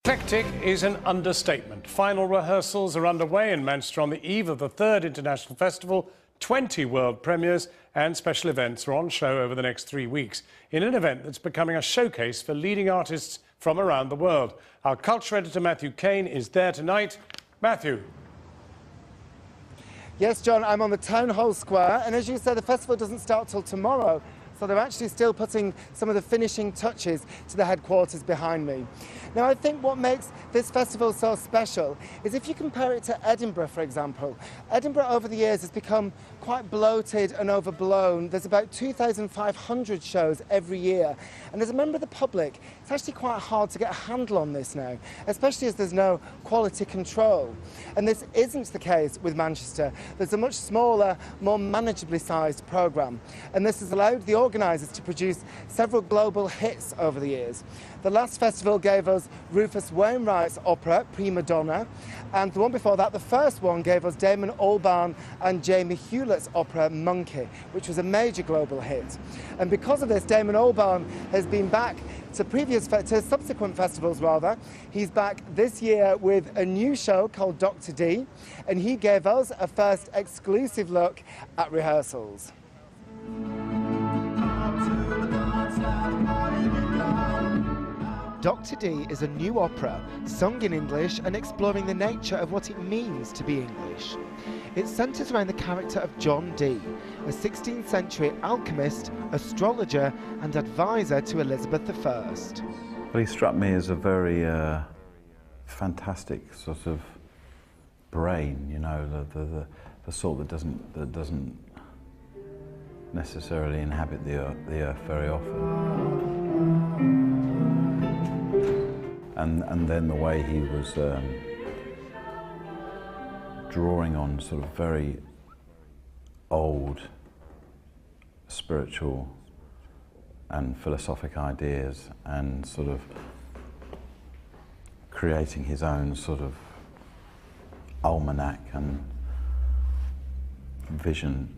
Hectic is an understatement. Final rehearsals are underway in Manchester on the eve of the third international festival. 20 world premieres and special events are on show over the next 3 weeks in an event that's becoming a showcase for leading artists from around the world. Our culture editor Matthew Kane is there tonight. Matthew. Yes, John, I'm on the Town Hall Square, and as you said, the festival doesn't start till tomorrow. So they're actually still putting some of the finishing touches to the headquarters behind me. Now, I think what makes this festival so special is if you compare it to Edinburgh, for example. Edinburgh over the years has become quite bloated and overblown. There's about 2,500 shows every year. And as a member of the public, it's actually quite hard to get a handle on this now, especially as there's no quality control. And this isn't the case with Manchester. There's a much smaller, more manageably sized programme. And this has allowed the organisers to produce several global hits over the years. The last festival gave us Rufus Wainwright's opera, Prima Donna, and the one before that, the first one, gave us Damon, Albarn and Jamie Hewlett's opera, Monkey, which was a major global hit. And because of this, Damon Albarn has been back to subsequent festivals rather. He's back this year with a new show called Dr Dee, and he gave us a first exclusive look at rehearsals. Dr Dee is a new opera, sung in English and exploring the nature of what it means to be English. It centres around the character of John Dee, a 16th century alchemist, astrologer and advisor to Elizabeth I. Well, he struck me as a very fantastic sort of brain, you know, the sort that doesn't necessarily inhabit the earth very often. And then the way he was drawing on sort of very old spiritual and philosophic ideas and sort of creating his own sort of almanac and vision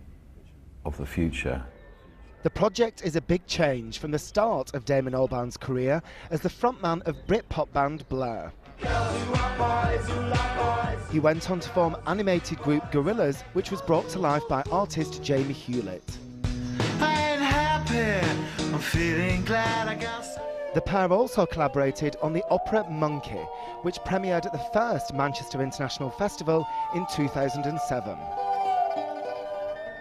of the future. The project is a big change from the start of Damon Albarn's career as the frontman of Britpop band Blur. He went on to form animated group Gorillaz, which was brought to life by artist Jamie Hewlett. I ain't happy. I'm feeling glad I got... The pair also collaborated on the opera Monkey, which premiered at the first Manchester International Festival in 2007.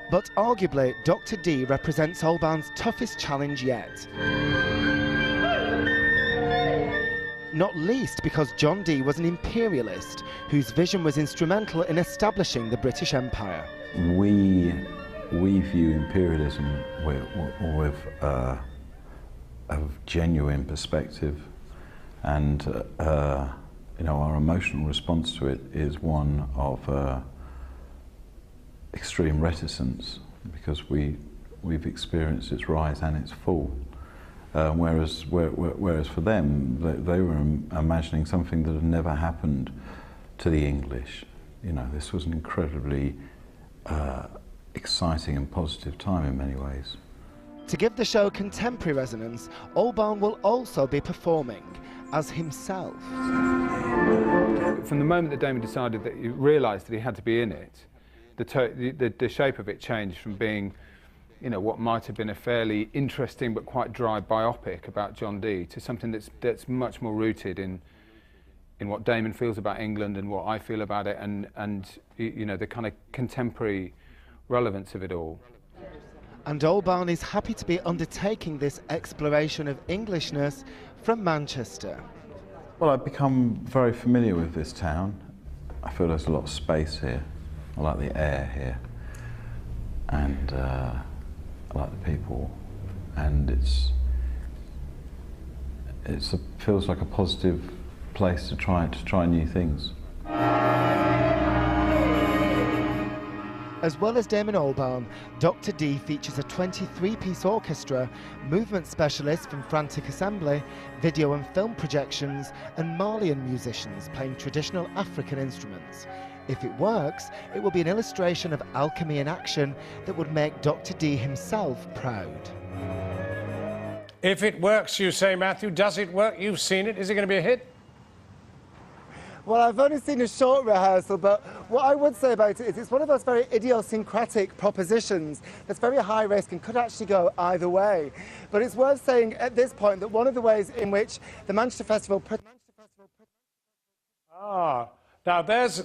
But arguably, Dr Dee represents Albarn's toughest challenge yet. Not least because John Dee was an imperialist, whose vision was instrumental in establishing the British Empire. We view imperialism with a genuine perspective, and you know, our emotional response to it is one of extreme reticence, because we've experienced its rise and its fall. Whereas for them, they were imagining something that had never happened to the English. You know, this was an incredibly exciting and positive time in many ways. To give the show contemporary resonance, Albarn will also be performing as himself. From the moment that Damon decided that he realised that he had to be in it, the shape of it changed from being, you know, what might have been a fairly interesting but quite dry biopic about John Dee to something that's much more rooted in what Damon feels about England and what I feel about it, and you know, the kind of contemporary relevance of it all. And Albarn is happy to be undertaking this exploration of Englishness from Manchester. Well, I've become very familiar with this town. I feel there's a lot of space here. I like the air here, and I like the people, and it feels like a positive place to try new things. As well as Damon Albarn, Dr Dee features a 23-piece orchestra, movement specialists from Frantic Assembly, video and film projections, and Malian musicians playing traditional African instruments. If it works, it will be an illustration of alchemy in action that would make Dr Dee himself proud. If it works, you say, Matthew. Does it work? You've seen it. Is it going to be a hit? Well, I've only seen a short rehearsal, but what I would say about it is it's one of those very idiosyncratic propositions that's very high risk and could actually go either way. But it's worth saying at this point that one of the ways in which the Manchester Festival... Now there's